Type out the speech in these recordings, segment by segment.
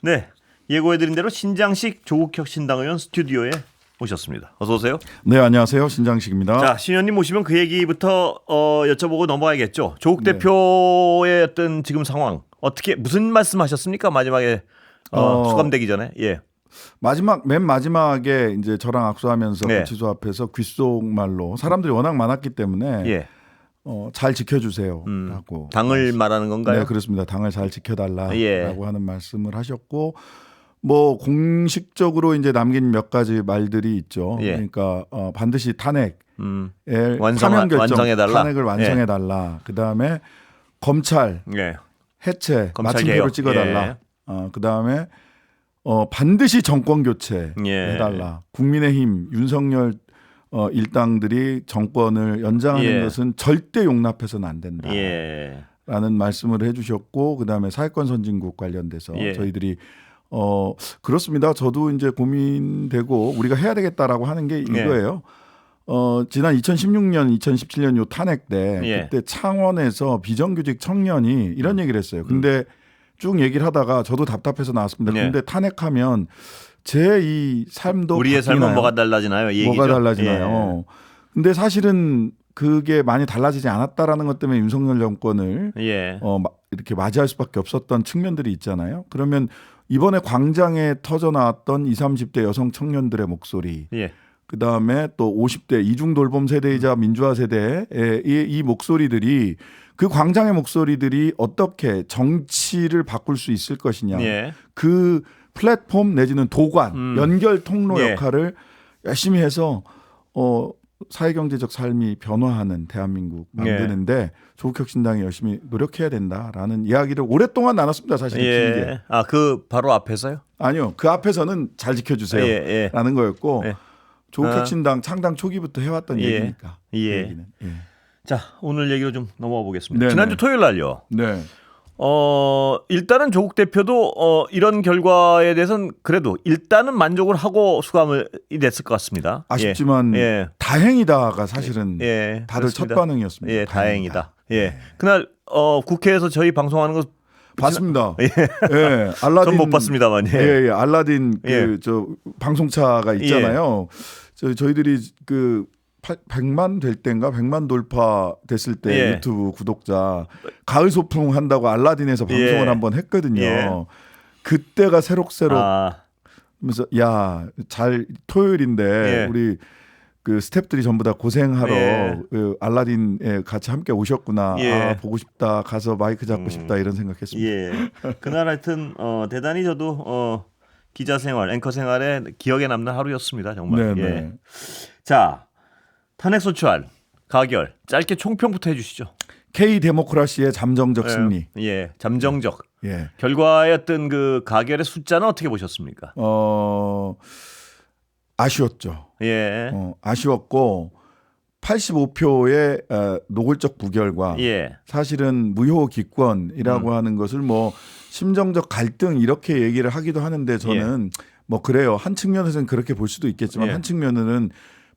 네, 예고해드린 대로 신장식 조국혁 신당의원 스튜디오에 오셨습니다. 어서 오세요. 네, 안녕하세요. 신장식입니다. 자, 신 의원님 모시면 그 얘기부터 여쭤보고 넘어가야겠죠. 조국 네. 대표의 어떤 지금 상황 어떻게 무슨 말씀하셨습니까? 마지막에 수감되기 전에. 예. 맨 마지막에 이제 저랑 악수하면서 네. 구치소 앞에서 귓속말로 사람들이 워낙 많았기 때문에 예. 잘 지켜주세요라고 당을 말하는 건가요? 네, 그렇습니다. 당을 잘 지켜달라라고 예. 하는 말씀을 하셨고, 뭐 공식적으로 이제 남긴 몇 가지 말들이 있죠. 예. 그러니까 반드시 탄핵 완성해달라. 탄핵을 완성해달라. 그다음에 검찰 예. 해체 검찰 마침표를 개혁. 찍어달라. 그다음에 반드시 정권 교체 예. 해달라. 국민의힘 윤석열 일당들이 정권을 연장하는 예. 것은 절대 용납해서는 안 된다. 예. 라는 말씀을 해주셨고, 그다음에 사회권 선진국 관련돼서 예. 저희들이 그렇습니다. 저도 이제 고민되고 우리가 해야 되겠다라고 하는 게 이거예요. 지난 2016년, 2017년 요 탄핵 때 예. 그때 창원에서 비정규직 청년이 이런 얘기를 했어요. 근데 쭉 얘기를 하다가 저도 답답해서 나왔습니다. 예. 근데 탄핵하면 제 이 삶도 우리의 삶은 바뀌나요? 뭐가 달라지나요? 이 얘기죠. 뭐가 달라지나요? 근데 사실은 그게 많이 달라지지 않았다라는 것 때문에 윤석열 정권을 예. 이렇게 맞이할 수밖에 없었던 측면들이 있잖아요. 그러면 이번에 광장에 터져 나왔던 20, 30대 여성 청년들의 목소리, 예. 그다음에 또 50대 이중 돌봄 세대이자 민주화 세대의 이 목소리들이, 그 광장의 목소리들이 어떻게 정치를 바꿀 수 있을 것이냐. 예. 그 플랫폼 내지는 도관, 연결 통로 예. 역할을 열심히 해서 사회경제적 삶이 변화하는 대한민국 만드는데 조국혁 신당이 열심히 노력해야 된다라는 이야기를 오랫동안 나눴습니다. 사실 길게. 예. 아, 그 바로 앞에서요? 아니요. 그 앞에서는 잘 지켜주세요라는 거였고, 예. 조국혁 신당 창당 초기부터 해왔던 예. 얘기니까. 그 예. 얘기는. 예. 자, 오늘 얘기로 좀 넘어가 보겠습니다. 네네. 지난주 토요일 날요. 네. 일단은 조국 대표도 이런 결과에 대해서는 그래도 일단은 만족을 하고 수감을 냈을 것 같습니다. 아쉽지만 예. 다행이다가 사실은 예. 다들 그렇습니다. 첫 반응이었습니다. 예, 다행이다. 예. 그날 국회에서 저희 방송하는 거 봤습니다. 예. 알라딘 전 못 봤습니다만. 예, 알라딘 예. 저 방송차가 있잖아요. 저희들이 그 100만 될 때인가 100만 돌파 됐을 때 예. 유튜브 구독자 가을 소풍 한다고 알라딘에서 방송을 예. 한번 했거든요. 예. 그때가 새록새록 아, 하면서 토요일인데 예. 우리 그 스태프들이 전부 다 고생하러 예. 그 알라딘에 같이 함께 오셨구나. 예. 보고 싶다. 가서 마이크 잡고 싶다 이런 생각했습니다. 예. 그날 하여튼 대단히 저도 기자 생활, 앵커 생활에 기억에 남는 하루였습니다. 정말. 네네. 예. 자, 탄핵 소추안 가결 짧게 총평부터 해주시죠. K 데모크라시의 잠정적 승리. 예, 잠정적 예. 결과의 어떤 그 가결의 숫자는 어떻게 보셨습니까? 아쉬웠죠. 예, 아쉬웠고 85표의 노골적 부결과 예, 사실은 무효 기권이라고 하는 것을 뭐 심정적 갈등 이렇게 얘기를 하기도 하는데 저는 뭐 그래요. 한 측면에서는 그렇게 볼 수도 있겠지만 예. 한 측면에는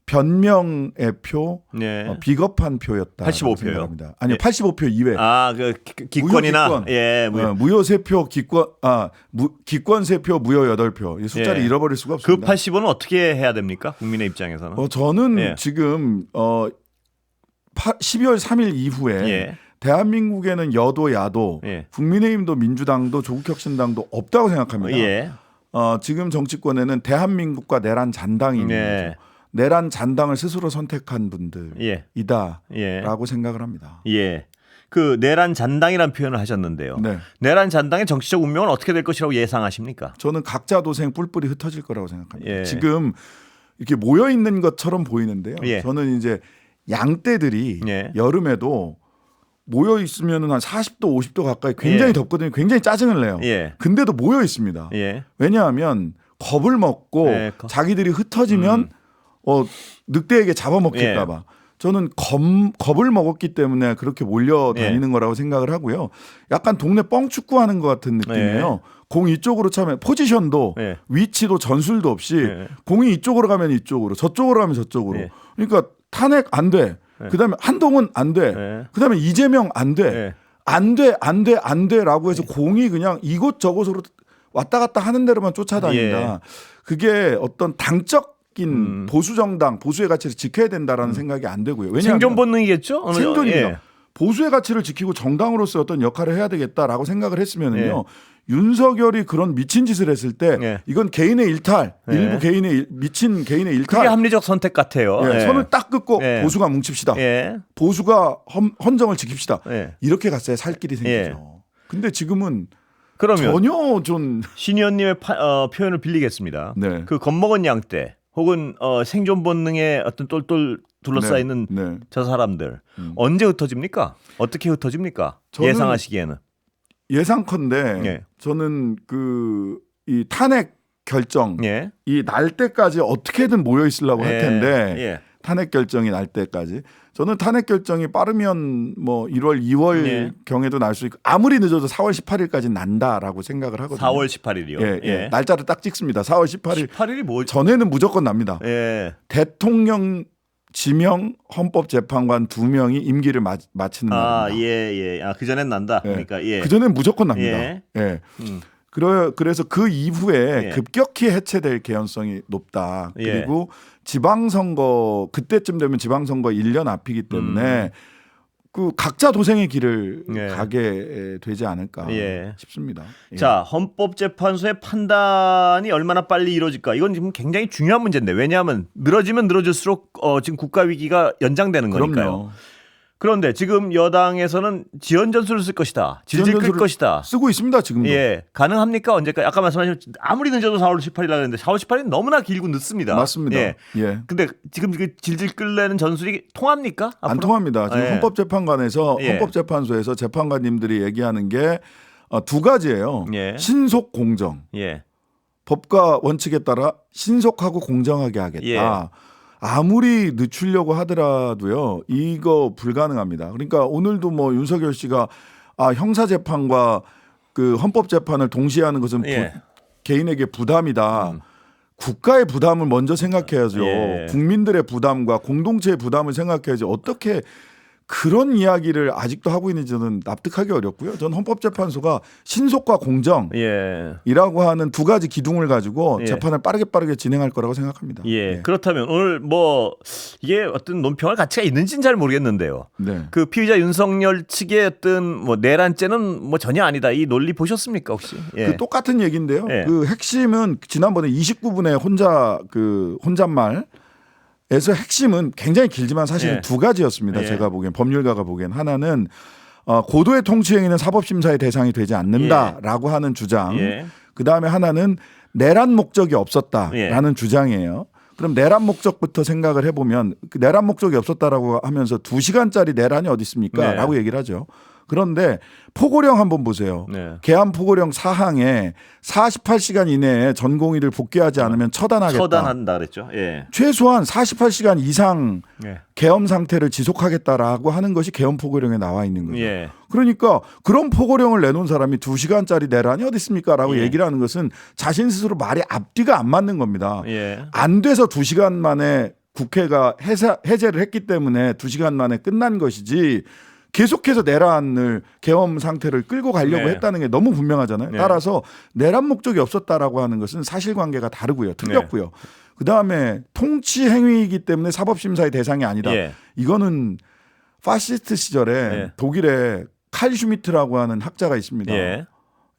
변명의 표, 예. 비겁한 표였다. 85 표요? 생각합니다. 아니요, 예. 85표 이외. 아, 그 기권이나 무효 기권. 예, 무효 3표, 기권 3표, 무효 8표. 이 숫자를 예. 잃어버릴 수가 그 없습니다. 85는 어떻게 해야 됩니까? 국민의 입장에서는. 저는 예. 지금 12월 3일 이후에 예. 대한민국에는 여도 야도 예. 국민의힘도 민주당도 조국혁신당도 없다고 생각합니다. 예. 지금 정치권에는 대한민국과 내란 잔당이 있는 예. 거죠. 내란 잔당을 스스로 선택한 분들이다라고 예. 생각을 합니다. 예. 그 내란 잔당이라는 표현을 하셨는데요. 네. 내란 잔당의 정치적 운명은 어떻게 될 것이라고 예상하십니까? 저는 각자 도생 뿔뿔이 흩어질 거라고 생각합니다. 예. 지금 이렇게 모여 있는 것처럼 보이는데요. 예. 저는 이제 양떼들이 예. 여름에도 모여 있으면 한 40도, 50도 가까이 굉장히 예. 덥거든요. 굉장히 짜증을 내요. 예. 근데도 모여 있습니다. 예. 왜냐하면 겁을 먹고 예. 자기들이 흩어지면 늑대에게 잡아먹힐까 봐. 저는 겁을 먹었기 때문에 그렇게 몰려다니는 거라고 생각을 하고요. 약간 동네 뻥축구하는 것 같은 느낌이에요. 공 이쪽으로 차면 포지션도 위치도 전술도 없이 공이 이쪽으로 가면 이쪽으로 저쪽으로 가면 저쪽으로. 그러니까 탄핵 안 돼. 그다음에 한동훈 안 돼. 그다음에 이재명 안 돼. 안 돼, 안 돼, 안 돼라고 해서 공이 그냥 이곳저곳으로 왔다 갔다 하는 대로만 쫓아다닌다. 예. 그게 어떤 당적인 보수 정당, 보수의 가치를 지켜야 된다라는 생각이 안 되고요. 왜냐하면 생존 본능이겠죠? 어느 정도. 생존이죠. 예. 보수의 가치를 지키고 정당으로서 어떤 역할을 해야 되겠다라고 생각을 했으면은요. 윤석열이 그런 미친 짓을 했을 때 예. 이건 개인의 일탈, 예. 일부 개인의 미친 개인의 그게 일탈. 합리적 선택 같아요. 예, 예. 손을 딱 긋고 예. 보수가 뭉칩시다. 예. 보수가 헌정을 지킵시다. 예. 이렇게 갔어야 살 길이 생기죠. 근데 지금은 그러면 전혀 좀 신 의원님의 표현을 빌리겠습니다. 네. 그 겁먹은 양떼 혹은 생존 본능에 어떤 똘똘 둘러싸여 있는 네. 저 사람들 언제 흩어집니까? 어떻게 흩어집니까? 저는 예상하시기에는. 예상컨대 예. 저는 이 탄핵 결정 예. 이 날 때까지 어떻게든 모여 있으려고 할 텐데 예. 탄핵 결정이 날 때까지 저는 탄핵 결정이 빠르면 뭐 1월, 2월 예. 경에도 날 수 있고 아무리 늦어도 4월 18일까지 난다라고 생각을 하거든요. 4월 18일이요. 예, 예. 날짜를 딱 찍습니다. 4월 18일 18일이 뭐? 전에는 무조건 납니다. 예. 대통령 지명 헌법재판관 2명이 임기를 마치는 날입니다. 예. 그 전엔 난다. 예. 그러니까 예. 그 전에는 무조건 납니다. 예. 예. 그래서 그 이후에 예. 급격히 해체될 개연성이 높다. 예. 그리고 지방선거 그때쯤 되면 지방선거 1년 앞이기 때문에 그 각자 도생의 길을 예. 가게 되지 않을까 예. 싶습니다. 예. 자, 헌법재판소의 판단이 얼마나 빨리 이루어질까? 이건 지금 굉장히 중요한 문제인데 왜냐하면 늘어지면 늘어질수록 지금 국가 위기가 연장되는 거니까요. 그럼요. 그런데 지금 여당에서는 지연 전술을 쓸 것이다. 질질 끌 지연전술을 것이다. 쓰고 있습니다. 지금도. 예, 가능합니까? 언제까지? 아까 말씀하신 아무리 늦어도 4월 18일이라 했는데 4월 18일은 너무나 길고 늦습니다. 맞습니다. 예. 예. 근데 지금 그 질질 끌려는 전술이 통합니까? 안 앞으로? 통합니다. 지금 예. 헌법재판관에서 예. 헌법재판소에서 재판관님들이 얘기하는 게 두 가지예요. 예. 신속 공정. 예. 법과 원칙에 따라 신속하고 공정하게 하겠다. 예. 아무리 늦추려고 하더라도요, 이거 불가능합니다. 그러니까 오늘도 뭐 윤석열 씨가 형사재판과 그 헌법재판을 동시에 하는 것은 예. 개인에게 부담이다. 국가의 부담을 먼저 생각해야죠. 예. 국민들의 부담과 공동체의 부담을 생각해야지 어떻게 그런 이야기를 아직도 하고 있는지 저는 납득하기 어렵고요. 저는 헌법재판소가 신속과 공정 예. 이라고 하는 두 가지 기둥을 가지고 예. 재판을 빠르게 진행할 거라고 생각합니다. 예. 그렇다면 오늘 뭐 이게 어떤 논평할 가치가 있는지는 잘 모르겠는데요. 네. 그 피의자 윤석열 측의 어떤 뭐 내란죄는 뭐 전혀 아니다. 이 논리 보셨습니까 혹시? 예. 그 똑같은 얘기인데요. 예. 그 핵심은 지난번에 29분의 혼잣말에서 핵심은 굉장히 길지만 사실은 예. 두 가지였습니다. 예. 제가 보기엔 법률가가 보기엔 하나는 고도의 통치행위는 사법심사의 대상이 되지 않는다라고 하는 주장. 예. 그 다음에 하나는 내란 목적이 없었다라는 주장이에요. 그럼 내란 목적부터 생각을 해보면 그 내란 목적이 없었다라고 하면서 2시간짜리 내란이 어디 있습니까? 네. 라고 얘기를 하죠. 그런데 포고령 한번 보세요. 네. 개헌 포고령 사항에 48시간 이내에 전공의를 복귀하지 않으면 처단하겠다. 처단한다 그랬죠. 예. 최소한 48시간 이상 예. 계엄 상태를 지속하겠다라고 하는 것이 개헌 포고령에 나와 있는 거죠. 예. 그러니까 그런 포고령을 내놓은 사람이 2시간짜리 내란이 어디 있습니까? 라고 예. 얘기를 하는 것은 자신 스스로 말이 앞뒤가 안 맞는 겁니다. 예. 안 돼서 2시간 만에 국회가 해제를 했기 때문에 2시간 만에 끝난 것이지 계속해서 내란을 계엄 상태를 끌고 가려고 네. 했다는 게 너무 분명하잖아요. 네. 따라서 내란 목적이 없었다라고 하는 것은 사실관계가 다르고요. 틀렸고요. 네. 그다음에 통치 행위이기 때문에 사법심사의 대상이 아니다. 예. 이거는 파시스트 시절에 예. 독일에 칼 슈미트라고 하는 학자가 있습니다. 예.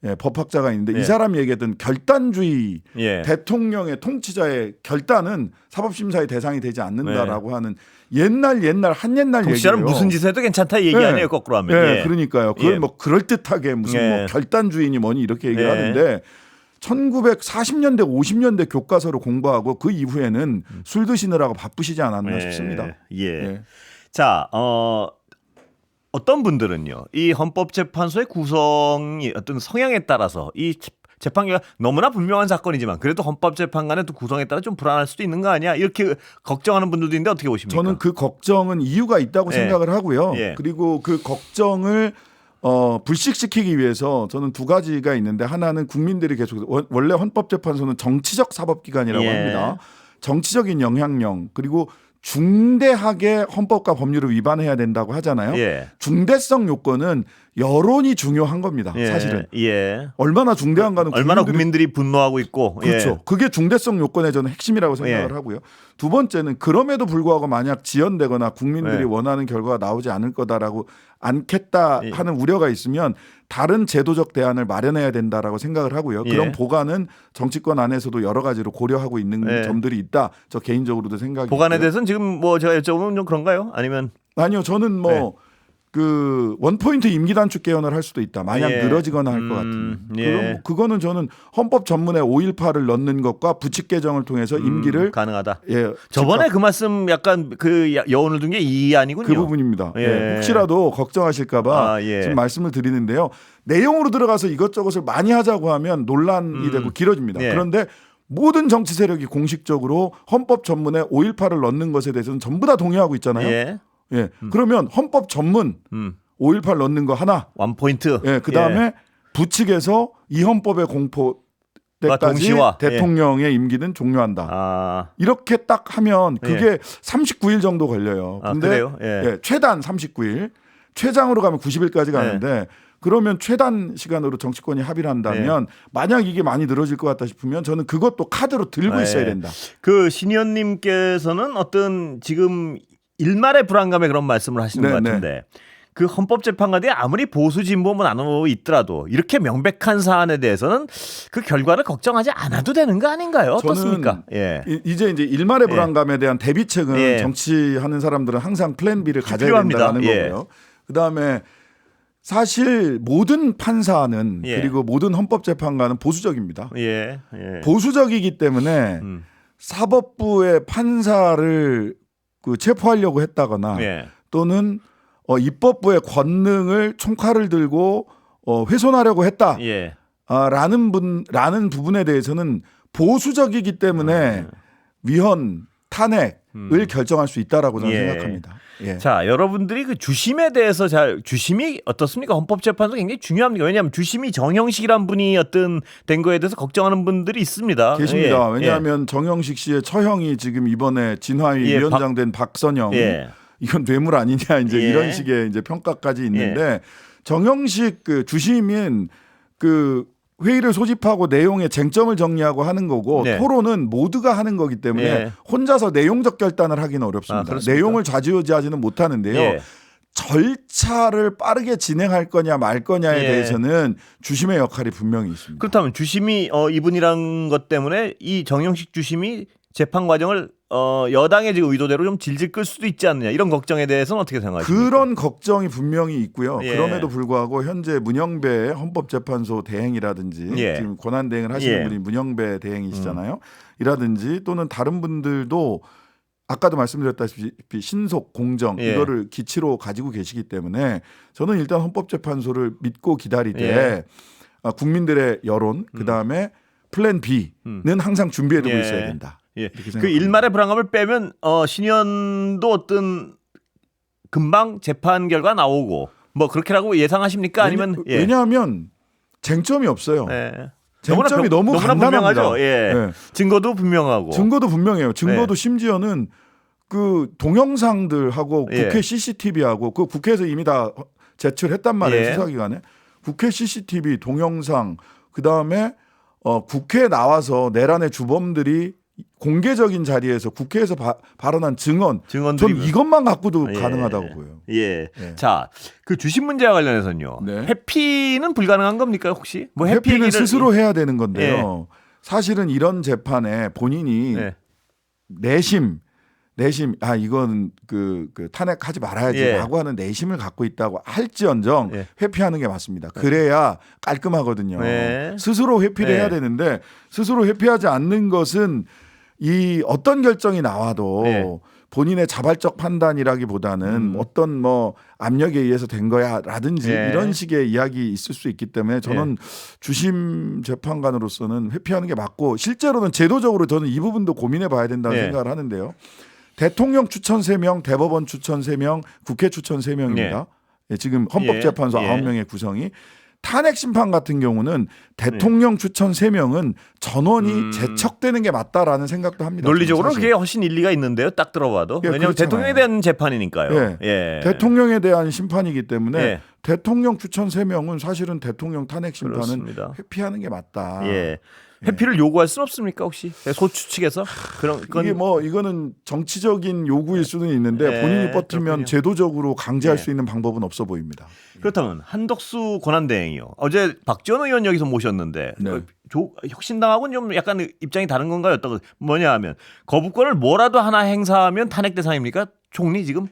예, 법학자가 있는데 예. 이 사람이 얘기했던 결단주의 예. 대통령의 통치자의 결단은 사법심사의 대상이 되지 않는다라고 하는 옛날 한옛날 통치자는 얘기예요. 무슨 짓을 해도 괜찮다 이 얘기 네. 아니에요 거꾸로 하면. 예, 예. 그러니까요. 그걸 예. 뭐 그럴듯하게 무슨 예. 뭐 결단주의니 뭐니 이렇게 얘기를 예. 하는데 1940년대 50년대 교과서를 공부하고 그 이후에는 술 드시느라고 바쁘시지 않았나 싶습니다. 예. 예. 자, 어떤 분들은요, 이 헌법재판소의 구성이 어떤 성향에 따라서 이 재판기가 너무나 분명한 사건이지만 그래도 헌법재판관의 또 구성에 따라 좀 불안할 수도 있는 거 아니야? 이렇게 걱정하는 분들도 있는데 어떻게 보십니까? 저는 그 걱정은 이유가 있다고 예. 생각을 하고요. 예. 그리고 그 걱정을 불식시키기 위해서 저는 두 가지가 있는데 하나는 국민들이 계속 원래 헌법재판소는 정치적 사법기관이라고 예. 합니다. 정치적인 영향력 그리고 중대하게 헌법과 법률을 위반해야 된다고 하잖아요. 예. 중대성 요건은 여론이 중요한 겁니다. 예. 사실은 예. 얼마나 중대한가는 얼마나 국민들이 분노하고 있고. 그렇죠. 예. 그게 중대성 요건의 저는 핵심이라고 생각을 예. 하고요. 두 번째는 그럼에도 불구하고 만약 지연되거나 국민들이 예. 원하는 결과가 나오지 않을 거다라고 않겠다 예. 하는 우려가 있으면 다른 제도적 대안을 마련해야 된다라고 생각을 하고요. 그런 예. 보관은 정치권 안에서도 여러 가지로 고려하고 있는 예. 점들이 있다. 저 개인적으로도 생각이 보관에 있고요. 대해서는 지금 뭐 제가 여쭤보면 좀 그런가요? 아니면 아니요, 저는 뭐 네. 그 원포인트 임기 단축 개헌을 할 수도 있다. 만약 예. 늘어지거나 할 것 같으면. 예. 그럼 그거는 저는 헌법 전문에 5.18을 넣는 것과 부칙 개정을 통해서 임기를 가능하다. 예, 저번에 그 말씀 약간 그 여운을 둔 게 이 아니군요. 그 부분입니다. 예. 예, 혹시라도 걱정하실까봐 아, 예. 지금 말씀을 드리는데요. 내용으로 들어가서 이것저것을 많이 하자고 하면 논란이 되고 길어집니다. 예. 그런데 모든 정치 세력이 공식적으로 헌법 전문에 5.18을 넣는 것에 대해서는 전부 다 동의하고 있잖아요. 예. 예. 그러면 헌법 전문 5.18 넣는 거 하나. 원 포인트. 예. 그다음에 부칙에서 이 헌법의 공포 때까지 동시화. 대통령의 임기는 종료한다. 아. 이렇게 딱 하면 그게 39일 정도 걸려요. 아, 근데 그래요? 예. 예, 최단 39일, 최장으로 가면 90일까지 가는데 그러면 최단 시간으로 정치권이 합의를 한다면 만약 이게 많이 늘어질 것 같다 싶으면 저는 그것도 카드로 들고 있어야 된다. 그 신 의원님께서는 어떤 지금 일말의 불안감에 그런 말씀을 하시는 네, 것 같은데 그 헌법재판관이 아무리 보수 진보문 안으로 있더라도 이렇게 명백한 사안에 대해서는 그 결과를 걱정하지 않아도 되는 거 아닌가요? 어떻습니까? 예. 이제 일말의 불안감에 대한 대비책은 예. 정치하는 사람들은 항상 플랜 B를 가져야 필요합니다. 된다는 예. 거고요. 그다음에 사실 모든 판사는 예. 그리고 모든 헌법재판관은 보수적입니다. 예. 예. 보수적이기 때문에 사법부의 판사를 그 체포하려고 했다거나 예. 또는 입법부의 권능을 총칼을 들고 훼손하려고 했다. 예. 라는 부분에 대해서는 보수적이기 때문에 위헌 탄핵을 결정할 수 있다라고 저는 예. 생각합니다. 예. 자, 여러분들이 그 주심에 대해서 주심이 어떻습니까? 헌법재판소 굉장히 중요합니다. 왜냐하면 주심이 정형식이란 분이 어떤 된 거에 대해서 걱정하는 분들이 있습니다. 계십니다. 예. 왜냐하면 정영식 씨의 처형이 지금 이번에 진화위 예, 위원장 된 박선영 예. 이건 뇌물 아니냐 이제 예. 이런 식의 이제 평가까지 있는데 정영식 그 주심인 그 회의를 소집하고 내용의 쟁점을 정리하고 하는 거고 네. 토론은 모두가 하는 거기 때문에 예. 혼자서 내용적 결단을 하기는 아, 어렵습니다. 그렇습니까? 내용을 좌지우지하지는 못하는데요. 예. 절차를 빠르게 진행할 거냐 말 거냐에 예. 대해서는 주심의 역할이 분명히 있습니다. 그렇다면 주심이 이분이란 것 때문에 이 정영식 주심이 재판 과정을 여당의 지금 의도대로 좀 질질 끌 수도 있지 않느냐 이런 걱정에 대해서는 어떻게 생각하십니까? 그런 걱정이 분명히 있고요. 예. 그럼에도 불구하고 현재 문영배 헌법재판소 대행이라든지 예. 지금 권한 대행을 하시는 예. 분이 문영배 대행이시잖아요. 이라든지 또는 다른 분들도 아까도 말씀드렸다시피 신속 공정 예. 이거를 기치로 가지고 계시기 때문에 저는 일단 헌법재판소를 믿고 기다리되 예. 국민들의 여론 그다음에 플랜 B는 항상 준비해두고 예. 있어야 된다. 예. 이렇게 그 생각합니다. 일말의 불안감을 빼면 신현도 어떤 금방 재판 결과 나오고 뭐 그렇게라고 예상하십니까? 아니면 예. 왜냐하면 쟁점이 없어요. 예. 쟁점이 너무 너무나 간단합니다. 분명하죠. 예. 네. 증거도 분명하고. 증거도 분명해요. 증거도 네. 심지어는 그 동영상들하고 예. 국회 CCTV하고 그 국회에서 이미 다 제출했단 말이에요. 예. 수사기관에. 국회 CCTV, 동영상 그다음에 국회에 나와서 내란의 주범들이 공개적인 자리에서 국회에서 발언한 증언. 증언들이 저는 이것만 갖고도 예. 가능하다고 보여요. 예. 예. 자, 그 주식 문제와 관련해서는요. 네. 회피는 불가능한 겁니까 혹시? 뭐 회피는 회피를 스스로 해야 되는 건데요. 사실은 이런 재판에 본인이 예. 내심 이건 그 탄핵하지 말아야지라고 하는 내심을 갖고 있다고 할지언정 예. 회피하는 게 맞습니다. 그래야 깔끔하거든요. 네. 스스로 회피를 네. 해야 되는데 스스로 회피하지 않는 것은 이 어떤 결정이 나와도 네. 본인의 자발적 판단이라기보다는 어떤 뭐 압력에 의해서 된 거야라든지 네. 이런 식의 이야기 있을 수 있기 때문에 저는 주심 재판관으로서는 회피하는 게 맞고 실제로는 제도적으로 저는 이 부분도 고민해 봐야 된다는 네. 생각을 하는데요. 대통령 추천 3명, 대법원 추천 3명, 국회 추천 3명입니다. 지금 헌법재판소 예. 9명의 구성이 탄핵 심판 같은 경우는 대통령 추천 3명은 전원이 제척되는 게 맞다라는 생각도 합니다. 논리적으로는 사실. 그게 훨씬 일리가 있는데요. 딱 들어봐도. 예, 왜냐하면 그렇잖아요. 대통령에 대한 재판이니까요. 예. 예. 대통령에 대한 심판이기 때문에 예. 대통령 추천 3명은 사실은 대통령 탄핵 심판은 그렇습니다. 회피하는 게 맞다. 예. 회피를 요구할 수는 없습니까 혹시 소추 측에서 그런 건 이게 뭐 이거는 정치적인 요구일 수는 있는데 네, 본인이 뻗으면 그렇군요. 제도적으로 강제할 네. 수 있는 방법은 없어 보입니다. 그렇다면 한덕수 권한대행이요. 어제 박지원 의원 여기서 모셨는데 네. 혁신당하고는 좀 약간 입장이 다른 건가요? 어떤 뭐냐 하면 거부권을 뭐라도 하나 행사하면 탄핵 대상입니까? 총리 지금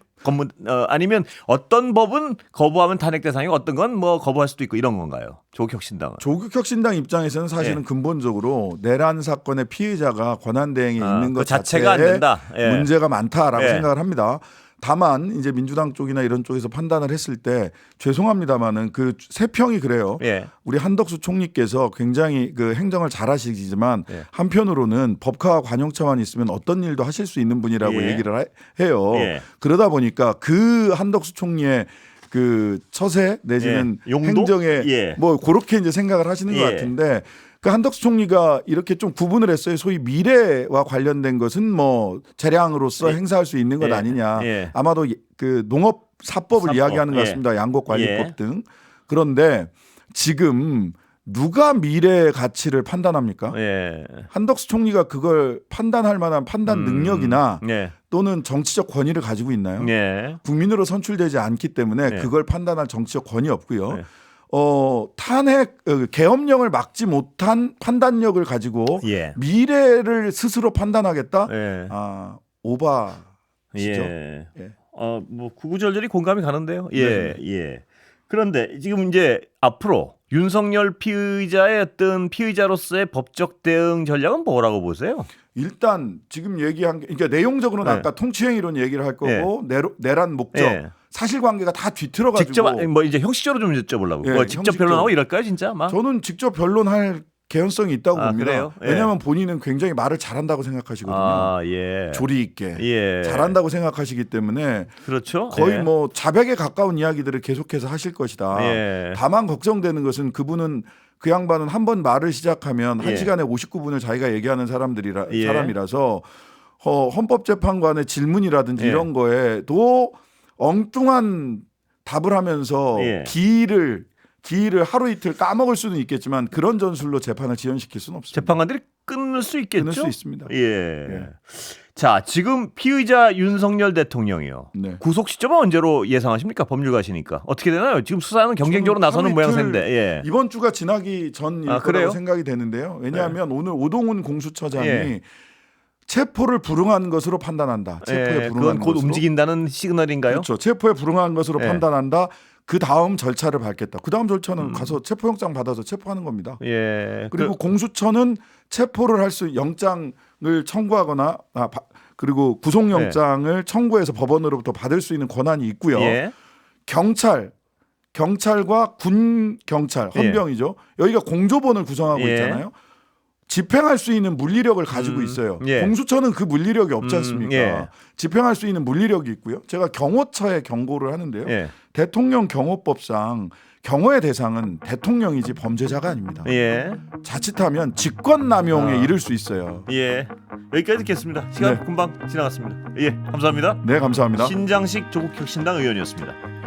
아니면 어떤 법은 거부하면 탄핵 대상이고 어떤 건 뭐 거부할 수도 있고 이런 건가요? 조국혁신당은. 조국혁신당 입장에서는 사실은 예. 근본적으로 내란 사건의 피해자가 권한대행에 있는 것 그 자체가 안 자체에 된다. 예. 문제가 많다라고 예. 생각을 합니다. 다만 이제 민주당 쪽이나 이런 쪽에서 판단을 했을 때 죄송합니다만은 그 세평이 그래요. 예. 우리 한덕수 총리께서 굉장히 그 행정을 잘하시지만 예. 한편으로는 법과 관용차만 있으면 어떤 일도 하실 수 있는 분이라고 예. 얘기를 해요. 예. 그러다 보니까 그 한덕수 총리의 그 처세 내지는 예. 용도? 행정에 예. 뭐 그렇게 이제 생각을 하시는 것 예. 같은데 그 한덕수 총리가 이렇게 좀 구분을 했어요. 소위 미래와 관련된 것은 뭐 재량으로서 예. 행사할 수 있는 것 예. 아니냐. 예. 아마도 그 농업 사법을 사법. 이야기하는 것 예. 같습니다. 양곡관리법 예. 등. 그런데 지금 누가 미래의 가치를 판단합니까? 예. 한덕수 총리가 그걸 판단할 만한 판단 능력이나 예. 또는 정치적 권위를 가지고 있나요? 예. 국민으로 선출되지 않기 때문에 네. 그걸 판단할 정치적 권위 없고요. 네. 탄핵 계엄령을 막지 못한 판단력을 가지고 예. 미래를 스스로 판단하겠다. 예. 오바시죠. 예. 예. 뭐 구구절절히 공감이 가는데요. 예. 예. 그런데 지금 이제 앞으로 윤석열 피의자의 어떤 피의자로서의 법적 대응 전략은 뭐라고 보세요? 일단 지금 얘기한 게 그러니까 내용적으로는 네. 아까 통치행위론 얘기를 할 거고 내란 목적, 예. 사실관계가 다 뒤틀어가지고 직접 뭐 이제 형식적으로 좀 여쭤보려고. 예, 뭐 직접 형식적으로. 변론하고 이럴까요, 진짜? 막. 저는 직접 변론할 개연성이 있다고 봅니다. 그래요? 예. 왜냐하면 본인은 굉장히 말을 잘한다고 생각하시거든요. 예. 조리 있게 예. 잘한다고 생각하시기 때문에 그렇죠. 거의 예. 뭐 자백에 가까운 이야기들을 계속해서 하실 것이다. 예. 다만 걱정되는 것은 그분은 그 양반은 한 번 말을 시작하면 예. 1시간에 59분을 자기가 얘기하는 예. 사람이라서 헌법재판관의 질문이라든지 예. 이런 거에도 엉뚱한 답을 하면서 예. 기일을 하루 이틀 까먹을 수는 있겠지만 그런 전술로 재판을 지연시킬 수는 없습니다. 재판관들이 끊을 수 있겠죠. 끊을 수 있습니다. 예. 자, 지금 피의자 윤석열 대통령이요. 네. 구속 시점은 언제로 예상하십니까? 법률가시니까 어떻게 되나요? 지금 수사는 경쟁적으로 저는 나서는 하루 모양새인데. 이틀 예. 이번 주가 지나기 전일 그래요? 거라고 생각이 되는데요. 왜냐하면 오늘 오동훈 공수처장이 예. 체포를 불응한 것으로 판단한다. 체포에 예. 불응한 그건 곧 것으로. 움직인다는 시그널인가요? 그렇죠. 체포에 불응한 것으로 예. 판단한다. 그 다음 절차를 밟겠다. 그 다음 절차는 가서 체포영장 받아서 체포하는 겁니다. 예. 그리고 공수처는 체포를 할 수 영장을 청구하거나 그리고 구속영장을 청구해서 법원으로부터 받을 수 있는 권한이 있고요. 예. 경찰과 군 경찰 헌병이죠. 여기가 공조본을 구성하고 예. 있잖아요. 집행할 수 있는 물리력을 가지고 있어요. 예. 공수처는 그 물리력이 없지 않습니까? 예. 집행할 수 있는 물리력이 있고요. 제가 경호처에 경고를 하는데요. 예. 대통령 경호법상 경호의 대상은 대통령이지 범죄자가 아닙니다. 예. 자칫하면 직권남용에 이를 수 있어요. 예. 여기까지 듣겠습니다. 시간 네. 금방 지나갔습니다. 예. 감사합니다. 네, 감사합니다. 신장식 조국혁신당 의원이었습니다.